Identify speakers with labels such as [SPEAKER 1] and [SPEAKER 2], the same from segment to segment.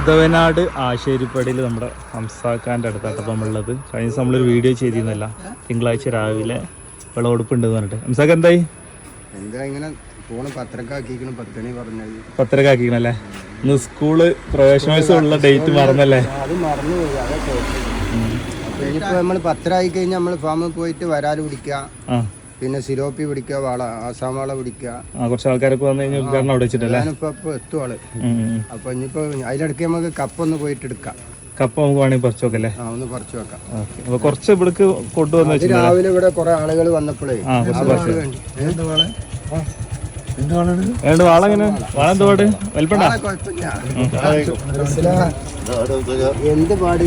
[SPEAKER 1] മാധവനാട് ആശേരിപ്പടിയിൽ നമ്മുടെ ഹംസാക്കാൻ്റെ അടുത്താണ് അപ്പം നമ്മളുള്ളത്. കഴിഞ്ഞ ദിവസം നമ്മളൊരു വീഡിയോ ചെയ്തിരുന്നല്ല, തിങ്കളാഴ്ച രാവിലെ വിളവെടുപ്പുണ്ടെന്ന് പറഞ്ഞിട്ട്. ഹംസാക്ക് എന്തായി?
[SPEAKER 2] എന്താ ഇങ്ങനെ
[SPEAKER 1] പത്തരക്കാക്കിക്കണല്ലേ? ഇന്ന് സ്കൂള് പ്രവേശനോത്സവം ഉള്ള ഡേറ്റ് മറന്നല്ലേ?
[SPEAKER 2] അത് മറന്നുപോയി. അതൊക്കെ ഇനിയിപ്പോൾ നമ്മൾ 10 ആയി കഴിഞ്ഞാൽ നമ്മൾ ഫാമിൽ പോയിട്ട് വരാല് പിടിക്കുക, പിന്നെ സിലോപ്പി പിടിക്കുക, വാള ആസാം വാള പിടിക്കുക.
[SPEAKER 1] കുറച്ച് ആൾക്കാരൊക്കെ വന്നു കഴിഞ്ഞാൽ ഉദ്ഘാടനം അവിടെ വെച്ചിട്ടല്ലേ?
[SPEAKER 2] ഞാനിപ്പോൾ എത്തും ആള്. അപ്പൊ ഇനിയിപ്പോ അതിലിടയ്ക്ക് നമുക്ക് കപ്പൊന്ന് പോയിട്ട് എടുക്കാം.
[SPEAKER 1] കപ്പ നമുക്ക് വേണമെങ്കിൽ പറിച്ചു നോക്കല്ലേ?
[SPEAKER 2] ഒന്ന് പറിച്ചു വെക്കാം.
[SPEAKER 1] അപ്പൊ കുറച്ച് ഇവിടേക്ക് കൊണ്ടുവന്ന് വെച്ചു.
[SPEAKER 2] രാവിലെ ഇവിടെ കുറെ ആളുകൾ വന്നപ്പോഴേ
[SPEAKER 1] വാളെങ്ങനെ വാളെന്ത് പാട് വലിപ്പണ്ട
[SPEAKER 2] എന്ത് പാട്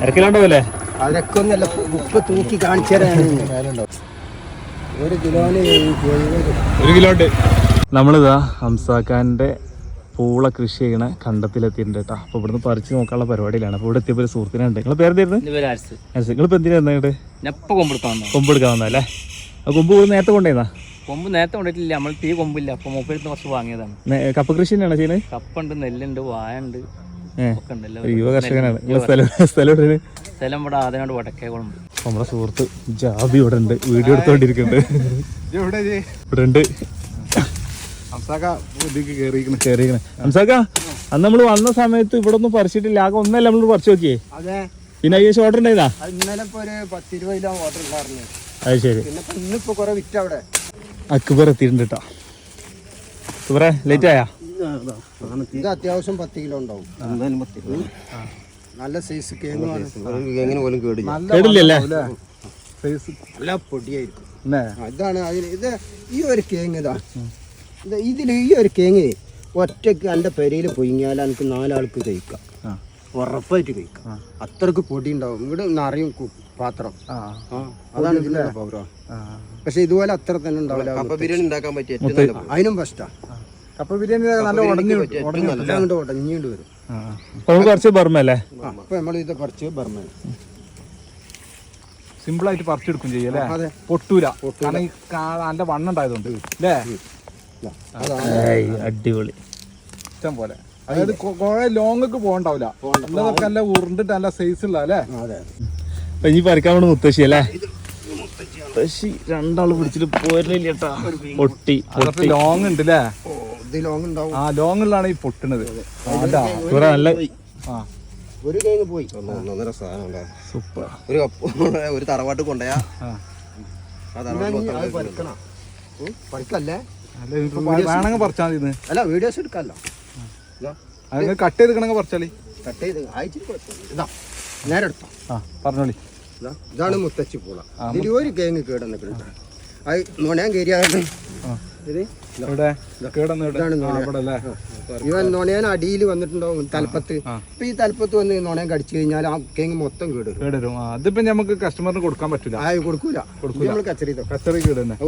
[SPEAKER 1] അരക്കിലോണ്ടാവല്ലേ?
[SPEAKER 2] അതൊക്കെ ഒന്നല്ല, ഉപ്പ് തൂക്കി കാണിച്ചു തരാൻ. 1 കിലോണ്ട്
[SPEAKER 1] നമ്മളിതാ ഹംസാക്കാൻ്റെ പൂള കൃഷി ചെയ്യണ കണ്ടത്തിലെത്തിയിട്ടുണ്ട് കേട്ടോ. അപ്പോൾ ഇവിടുന്ന് പറിച്ച് നോക്കാനുള്ള പരിപാടിയിലാണ്. അപ്പോൾ ഇവിടെ എത്തിയപ്പോൾ ഒരു സുഹൃത്തിനുണ്ട്. നിങ്ങൾ പേരെന്തായിരുന്നു? നിങ്ങളിപ്പോൾ എന്തിനാ വന്നിട്ട്? കൊമ്പെടുക്കാൻ വന്നല്ലേ? കൊമ്പ് നേരത്തെ കൊണ്ടുവന്നാ?
[SPEAKER 3] കൊമ്പ് നേരത്തെ കൊണ്ടിട്ടില്ല, നമ്മൾ തീ കൊമ്പില്ല. അപ്പൊ മൊബൈലിൽ കുറച്ച് വാങ്ങിയതാണ്.
[SPEAKER 1] കപ്പ കൃഷി തന്നെയാണോ ചെയ്യുന്നത്?
[SPEAKER 3] കപ്പുണ്ട്, നെല്ലുണ്ട്, വായ ഉണ്ട്.
[SPEAKER 1] യുവ കർഷകനാണ്. സ്ഥലം
[SPEAKER 3] ഇവിടെ ആദ്യമായിട്ട് വടക്കേ കുളമ്പ്.
[SPEAKER 1] നമ്മുടെ സുഹൃത്ത് ജാബി ഇവിടെ ഉണ്ട്, വീഡിയോ എടുത്തോണ്ടിരിക്കുന്നുണ്ട്. ഇവിടെ ഉണ്ട് ഹംസാക്ക. അന്ന് നമ്മള് വന്ന സമയത്ത് ഇവിടെ ഒന്നും പറിച്ചിട്ടില്ല, ആകെ ഒന്നല്ല നമ്മൾ പറിച്ചു നോക്കിയേ. പിന്നെ അയ്യോ ഓർഡർ ഉണ്ടായിരുന്നാ? അത് ശരി. അക്ബർ എത്തിയിട്ടുണ്ട് കേട്ടോ. അക്ബറെ ലേറ്റ് ആയാ?
[SPEAKER 2] ഇത് അത്യാവശ്യം 10 കിലോ ഉണ്ടാവും. നല്ല സൈസ്
[SPEAKER 1] കേടില്ലല്ലേ?
[SPEAKER 2] നല്ല പൊടിയായിരിക്കും. ഇതാണ് ഇത്. ഈ ഒരു കേങ്ങ് ഇതാ, ഇതിൽ ഈ ഒരു കേങ്ങ് ഒറ്റക്ക് എൻ്റെ പെരയിൽ പൊയിഞ്ഞാൽ എനിക്ക് 4 ആൾക്ക് കഴിക്കാം, ഉറപ്പായിട്ട് കഴിക്കാം. അത്രക്ക് പൊടി ഉണ്ടാവും. ഇവിടെ നിറയും പാത്രം. അതാണ് ഇതിൻ്റെ പൗരം. പക്ഷെ ഇതുപോലെ അത്ര തന്നെ ഉണ്ടാവില്ല. കപ്പ ബിരിയാണി ഉണ്ടാക്കാൻ പറ്റിയ അതിനും ഫസ്റ്റാ. കപ്പ ബിരിയാണി നല്ല ഉടഞ്ഞിട്ട് വരും.
[SPEAKER 1] കുറച്ച് ബർമല്ലേ?
[SPEAKER 2] അപ്പൊ നമ്മൾ ഇത് കുറച്ച് ബർമ
[SPEAKER 4] സിമ്പിളായിട്ട് പറിച്ചെടുക്കും ചെയ്യല്ലേ? പൊട്ടൂല, കാരണം ഈ നല്ല വണ്ണം ഉണ്ടായതുകൊണ്ട് അല്ലേ?
[SPEAKER 1] അടിപൊളി,
[SPEAKER 4] ഇഷ്ടം പോലെ. അതായത് കുറെ ലോങ്ങൊക്കെ പോകണ്ടാവില്ല, നല്ല ഉരുണ്ടിട്ട് നല്ല സൈസ് ഉള്ള അല്ലേ?
[SPEAKER 1] അപ്പൊ ഇനി പറിക്കാൻ വേണ്ടി മുത്തശ്ശി അല്ലേ? മുത്തശ്ശി 2 ആള് പിടിച്ചിട്ട് പോരുന്നില്ലേട്ടാ. പൊട്ടി
[SPEAKER 4] ലോങ് ഉണ്ട് അല്ലേ?
[SPEAKER 2] ആ
[SPEAKER 4] ലോങ്ങിലാണ് ഈ പൊട്ടുന്നത്.
[SPEAKER 1] നല്ല
[SPEAKER 2] ഒരു കേങ്ങ് പോയി.
[SPEAKER 1] സൂപ്പർ.
[SPEAKER 2] ഒരു തറവാട്ട് കൊണ്ടയാ പറിക്കല്ലേ?
[SPEAKER 4] വേണമെങ്കിൽ പറിച്ചാൽ മതി.
[SPEAKER 2] അല്ല, വീഡിയോസ് എടുക്കാമല്ലോ.
[SPEAKER 4] കട്ട് ചെയ്ത് പറിച്ചാളി.
[SPEAKER 2] കട്ട് ചെയ്ത് ഇതാ നേരെ എടുത്തോ.
[SPEAKER 4] പറഞ്ഞോളി.
[SPEAKER 2] ഇതാണ് മുത്തച്ചി പൂള. ഇതിൽ ഒരു കേങ്ങ് കേടന്നിട്ടുണ്ട്. അത് നുണയാൻ കയറിയാണ്. ഇവൻ നുണയാൻ അടിയിൽ വന്നിട്ടുണ്ടാവും തലപ്പത്ത്. ഇപ്പൊ ഈ തലപ്പത്ത് വന്ന് നുണയാൻ കടിച്ചു കഴിഞ്ഞാൽ ആ കേങ്ങ് മൊത്തം കേടുവരും.
[SPEAKER 4] അതിപ്പോ നമുക്ക് കസ്റ്റമറിന് കൊടുക്കാൻ പറ്റില്ല.
[SPEAKER 2] കൊടുക്കൂല. നമ്മൾ കച്ചറി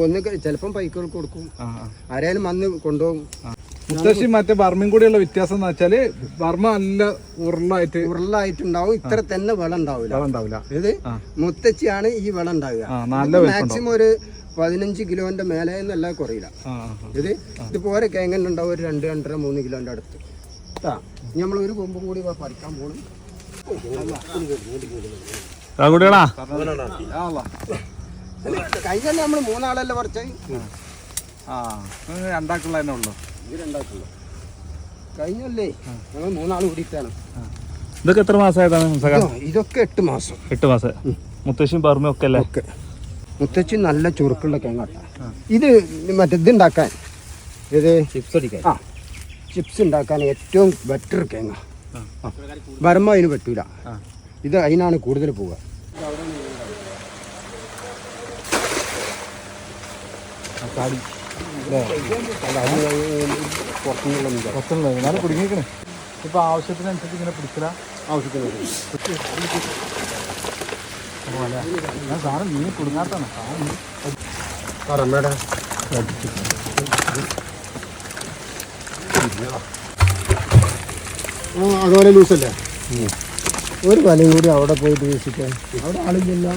[SPEAKER 2] ഒന്ന് ചിലപ്പം പൈക്കൾക്ക് കൊടുക്കും, ആരായാലും വന്ന് കൊണ്ടുപോകും.
[SPEAKER 4] മുത്തശ്ശി മറ്റേ ബർമയും കൂടിയുള്ള വ്യത്യാസം എന്ന് വെച്ചാല് ബർമ നല്ല
[SPEAKER 2] ഉരുളായിട്ടുണ്ടാവും. ഇത്ര തന്നെ വെള്ളം ഉണ്ടാവില്ല. ഇത് മുത്തച്ചിയാണ് ഈ വെള്ളം ഉണ്ടാവുക. മാക്സിമം ഒരു 15 കിലോന്റെ മേലെ എന്നല്ല കുറയില്ല. ഇതിപ്പോ ഓരോ കേങ്ങൻ ഉണ്ടാവും ഒരു 2, 2.5, 3 കിലോന്റെ അടുത്ത്. നമ്മൾ ഒരു കൊമ്പും കൂടി പറിക്കാൻ പോകണം. കഴിഞ്ഞ നമ്മള് 3 ആളല്ലേ പറിച്ചേ?
[SPEAKER 4] രണ്ടാക്കുള്ള തന്നെ ഉള്ളു.
[SPEAKER 2] ഇത് 2 ആക്കുള്ളൂ. കഴിഞ്ഞല്ലേ ഞങ്ങൾ 3 ആൾ കൂടിയിട്ടാണ്.
[SPEAKER 1] ഇതൊക്കെ എത്ര മാസമായതാണ്?
[SPEAKER 2] ഇതൊക്കെ 8 മാസം.
[SPEAKER 1] 8 മാസം. മുത്തശ്ശിയും ബർമയും ഒക്കെ അല്ലേ?
[SPEAKER 2] മുത്തച്ഛി നല്ല ചുരുക്കുള്ള കേങ്ങാട്ട. ഇത് മറ്റേത് ഉണ്ടാക്കാൻ, ഇത് ചിപ്സ് ഉണ്ടാക്കാൻ ഏറ്റവും ബെറ്റർ കേങ്ങ. ബർമ അതിന് പറ്റൂല. ഇത് അതിനാണ് കൂടുതൽ പോവുക.
[SPEAKER 4] കുടുങ്ങിക്കണേ. ഇപ്പൊ ആവശ്യത്തിനനുസരിച്ച് ഇങ്ങനെ പിടിച്ചില്ല. സാധനം മീൻ കുടുങ്ങാത്താണ്.
[SPEAKER 2] അതുപോലെ ലൂസല്ലേ? ഒരു വലയും കൂടി അവിടെ പോയിട്ട് വീശിക്കാൻ. അവിടെ ആളില്ല.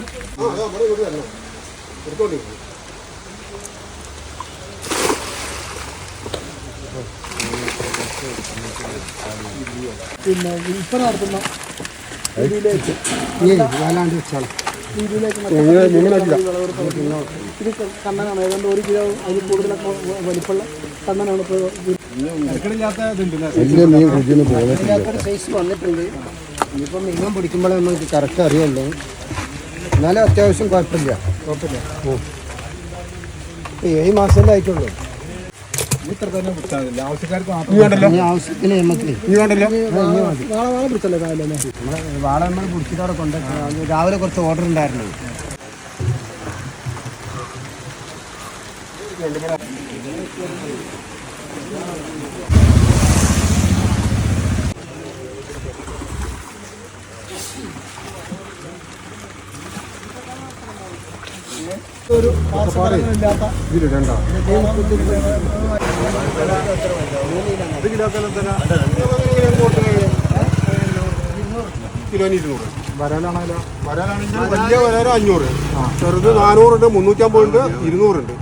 [SPEAKER 5] പിന്നെ ഇപ്പം നടത്തുന്ന രീതിയിലേക്ക്
[SPEAKER 2] വലാണ്ട് വെച്ചാൽ
[SPEAKER 5] ഇത് കണ്ണനാണ് ഏതാണ്ട് 1 കിലോ അതിൽ കൂടുതലൊക്കെ വലിപ്പമുള്ള കണ്ണനാണ് ഇപ്പോൾ
[SPEAKER 2] സൈസ് വന്നിട്ടുണ്ട്. ഇനിയിപ്പം മീൻ പിടിക്കുമ്പോഴേ നമുക്ക് കറക്റ്റ് അറിയുള്ളൂ. എന്നാലും അത്യാവശ്യം കുഴപ്പമില്ല. 7 മാസമല്ലേ ആയിട്ടുള്ളൂ.
[SPEAKER 4] ഇത്ര തന്നെ പിടിച്ചാൽ മതി. ആവശ്യക്കാർക്ക് മാത്രം
[SPEAKER 2] ഇനി ആവശ്യത്തിന് നമുക്ക്
[SPEAKER 5] വാള പിടിച്ചല്ലേ രാവിലെ
[SPEAKER 2] വാള നമ്മൾ പിടിച്ചിട്ടവിടെ കൊണ്ടുവയ്ക്കണം. രാവിലെ കുറച്ച് ഓർഡർ ഉണ്ടായിരുന്നു.
[SPEAKER 5] ഒരു ഇല്ലാത്ത
[SPEAKER 6] കിലോന് 200. വരാലാണെങ്കിൽ വലിയ വരാല 500, ചെറുത് 400 ഉണ്ട്, 350 ഉണ്ട്, 200 ഉണ്ട്.